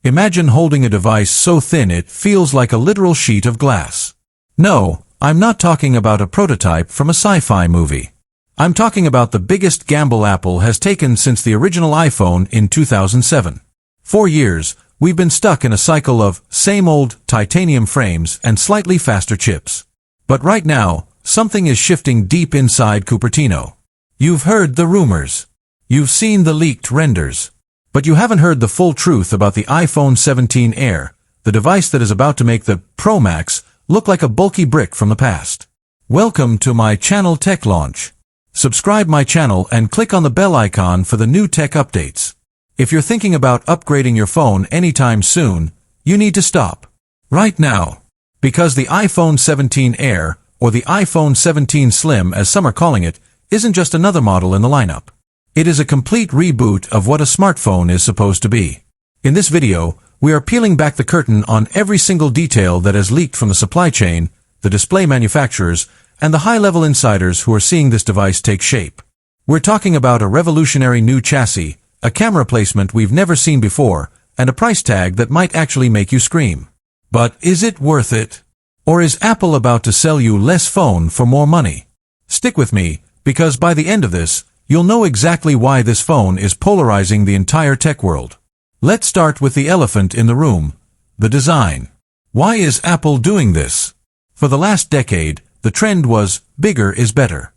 Imagine holding a device so thin it feels like a literal sheet of glass. No, I'm not talking about a prototype from a sci-fi movie. I'm talking about the biggest gamble Apple has taken since the original iPhone in 2007. For years, we've been stuck in a cycle of same old titanium frames and slightly faster chips. But right now, something is shifting deep inside Cupertino. You've heard the rumors. You've seen the leaked renders. But you haven't heard the full truth about the iPhone 17 Air, the device that is about to make the Pro Max look like a bulky brick from the past. Welcome to my channel Tech Launch. Subscribe my channel and click on the bell icon for the new tech updates. If you're thinking about upgrading your phone anytime soon, you need to stop. Right now. Because the iPhone 17 Air, or the iPhone 17 Slim as some are calling it, isn't just another model in the lineup. It is a complete reboot of what a smartphone is supposed to be. In this video, we are peeling back the curtain on every single detail that has leaked from the supply chain, the display manufacturers, and the high-level insiders who are seeing this device take shape. We're talking about a revolutionary new chassis, a camera placement we've never seen before, and a price tag that might actually make you scream. But is it worth it? Or is Apple about to sell you less phone for more money? Stick with me, because by the end of this, you'll know exactly why this phone is polarizing the entire tech world. Let's start with the elephant in the room, the design. Why is Apple doing this? For the last decade, the trend was bigger is better.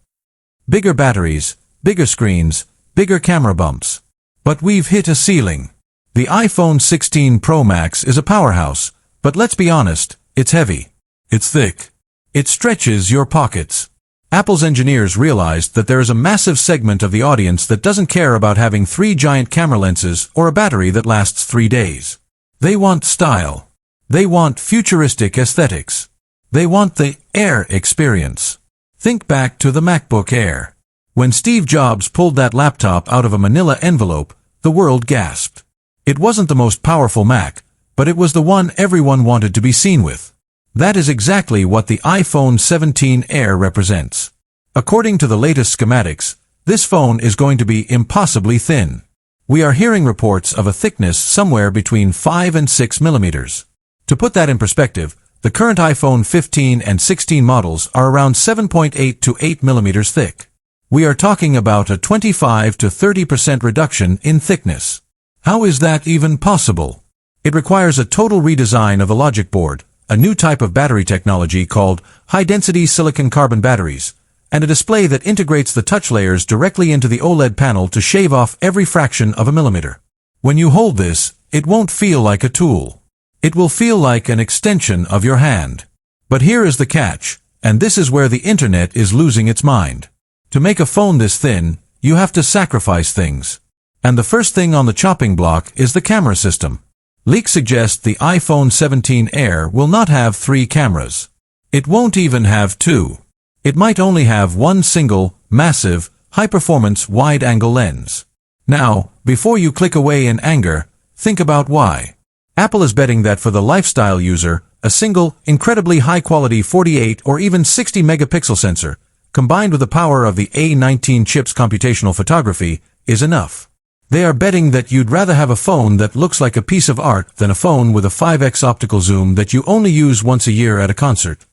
Bigger batteries, bigger screens, bigger camera bumps. But we've hit a ceiling. The iPhone 16 Pro Max is a powerhouse, but let's be honest, it's heavy. It's thick. It stretches your pockets. Apple's engineers realized that there is a massive segment of the audience that doesn't care about having 3 giant camera lenses or a battery that lasts 3 days. They want style. They want futuristic aesthetics. They want the Air experience. Think back to the MacBook Air. When Steve Jobs pulled that laptop out of a manila envelope, the world gasped. It wasn't the most powerful Mac, but it was the one everyone wanted to be seen with. That is exactly what the iPhone 17 Air represents. According to the latest schematics, this phone is going to be impossibly thin. We are hearing reports of a thickness somewhere between 5 and 6 millimeters. To put that in perspective, the current iPhone 15 and 16 models are around 7.8 to 8 millimeters thick. We are talking about a 25 to 30% reduction in thickness. How is that even possible? It requires a total redesign of the logic board, a new type of battery technology called high-density silicon-carbon batteries, and a display that integrates the touch layers directly into the OLED panel to shave off every fraction of a millimeter. When you hold this, it won't feel like a tool. It will feel like an extension of your hand. But here is the catch, and this is where the internet is losing its mind. To make a phone this thin, you have to sacrifice things. And the first thing on the chopping block is the camera system. Leaks suggest the iPhone 17 Air will not have 3 cameras. It won't even have 2. It might only have one single, massive, high-performance wide-angle lens. Now, before you click away in anger, think about why. Apple is betting that for the lifestyle user, a single, incredibly high-quality 48 or even 60 megapixel sensor, combined with the power of the A19 chip's computational photography, is enough. They are betting that you'd rather have a phone that looks like a piece of art than a phone with a 5x optical zoom that you only use once a year at a concert.